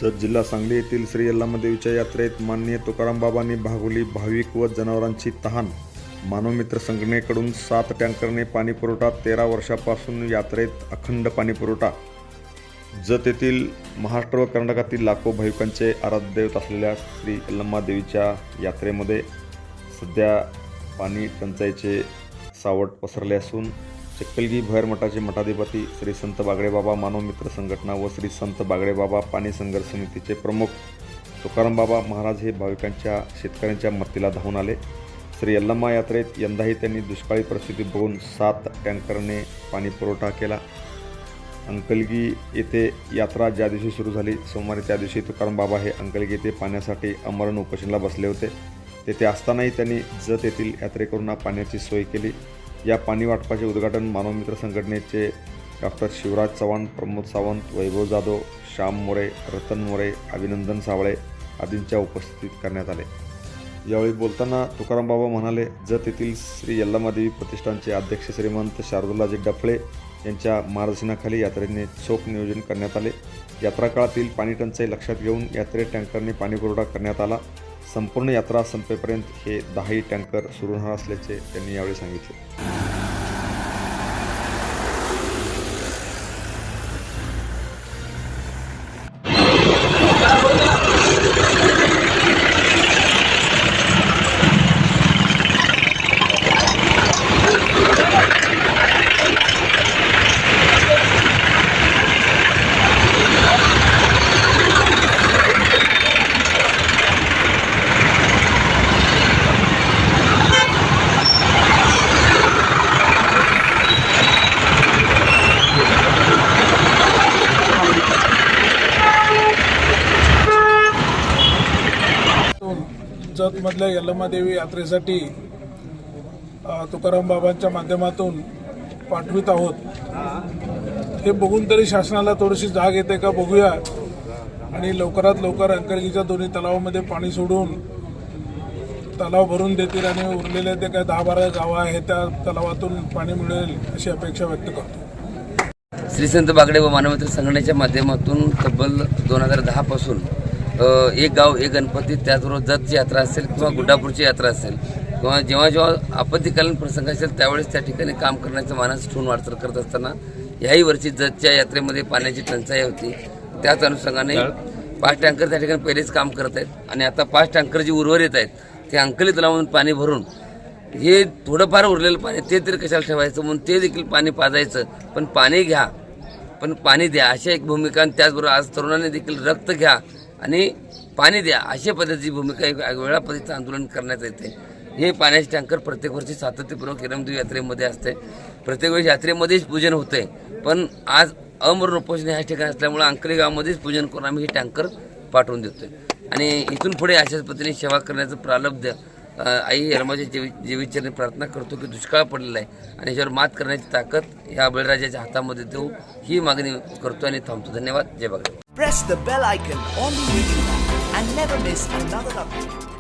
जत जिल्हा सांगली येथील श्री यल्लामादेवीच्या यात्रेत माननीय तुकाराम बाबांनी भागवली भाविक व जनावरांची तहान। मानवमित्र संघटनेकडून 7 टँकरने पाणी पुरवठा। 13 वर्षापासून यात्रेत अखंड पाणी पुरवठा। जत येथील महाराष्ट्र व कर्नाटकातील लाखो भाविकांचे आराध्य दैवत असलेल्या श्री यल्लामादेवीच्या यात्रेमध्ये सध्या पाणी टंचाईचे सावट पसरले असून चिखलगी भैर मठाचे मठाधिपती श्री संत बागडेबाबा मानवमित्र संघटना व श्री संत बागडेबाबा पाणी संघर्ष समितीचे प्रमुख तुकाराम बाबा महाराज हे भाविकांच्या शेतकऱ्यांच्या मदतीला धावून आले। श्री यल्लामा यात्रेत यंदाही त्यांनी दुष्काळी परिस्थिती बघून 7 टँकरने पाणी पुरवठा केला। अंकलगी येथे यात्रा ज्या दिवशी सुरू झाली सोमवारी त्या दिवशी तुकाराम बाबा हे अंकलगी येथे पाण्यासाठी अमरण उपोषणाला बसले होते। तेथे असतानाही त्यांनी जत येथील यात्रेकरूंना पाण्याची सोय केली। या पाणी वाटपाचे उद्घाटन मानवमित्र संघटनेचे डॉक्टर शिवराज चव्हाण, प्रमोद सावंत, वैभव जाधव, श्याम मोरे, रतन मोरे, अभिनंदन सावळे आदींच्या उपस्थितीत करण्यात आले। यावेळी बोलताना तुकाराम बाबा म्हणाले, जत येथील श्री यल्लामादेवी प्रतिष्ठानचे अध्यक्ष श्रीमंत शार्दुलाजी डफळे यांच्या मार्गदर्शनाखाली यात्रेने चोख नियोजन करण्यात आले। यात्रा काळातील पाणी टंचाई लक्षात घेऊन यात्रेत टँकरने पाणी पुरवठा करण्यात आला। संपूर्ण यात्रा संपेपर्यंत हे 10 टँकर सुरू राहणार असल्याचे त्यांनी यावेळी सांगितले। जतमधल्या यल्लामादेवी यात्रेसाठी तुकाराम बाबांच्या माध्यमातून पाठवित आहोत। हे बघून तरी शासनाला थोडीशी जाग येते का बघूया आणि लवकरात लवकर अंकलगीच्या दोन्ही तलावामध्ये पाणी सोडून तलाव भरून देतील आणि उरलेले ते काय 10-12 गावं आहेत त्या तलावातून पाणी मिळेल अशी अपेक्षा व्यक्त करतो। श्री संत बागडेबाबा मानवमित्र संघटनेच्या माध्यमातून तब्बल 2010 पासून एक गाव एक गणपती, त्याचबरोबर जतची यात्रा असेल किंवा गुड्डापूरची यात्रा असेल किंवा जेव्हा आपत्तीकालीन प्रसंग असेल त्यावेळेस त्या ठिकाणी काम करण्याचं मानस ठेवून वाटचाल करत असताना याही वर्षी जतच्या यात्रेमध्ये पाण्याची टंचाई होती। त्याच अनुषंगाने 5 टँकर त्या ठिकाणी पहिलेच काम करत आहेत आणि आता 5 टँकर जी उर्वरित आहेत ते अंकली तलावातून पाणी भरून हे थोडंफार उरलेलं पाणी ते तरी कशाला ठेवायचं म्हणून ते देखील पाणी पाजायचं, पण पाणी घ्या पण पाणी द्या अशा एक भूमिका। आणि त्याचबरोबर आज तरुणांनी देखील रक्त घ्या आणि पाणी द्या अशा पद्धतीची भूमिका एक वेगळ्या पद्धतीचं आंदोलन करण्यात येते। हे पाण्याचे टँकर प्रत्येक वर्षी सातत्यपूर्वक यल्लामादेवी यात्रेमध्ये असते। प्रत्येक वेळी यात्रेमध्येच पूजन होते, पण आज अमरण उपोषण ह्या ठिकाणी असल्यामुळे अंकली गावामध्येच पूजन करून आम्ही हे टँकर पाठवून देतोय आणि इथून पुढे अशाच पद्धतीने सेवा करण्याचं प्रारब्ध आई यल्लामाच्या जीवितचरणी प्रार्थना करतो की दुष्काळ पडलेला आहे आणि याच्यावर मात करण्याची ताकद या बळीराजाच्या हातामध्ये देऊ ही मागणी करतो आणि थांबतो। धन्यवाद। जय Bagade. Press the bell icon on the video and never miss another update.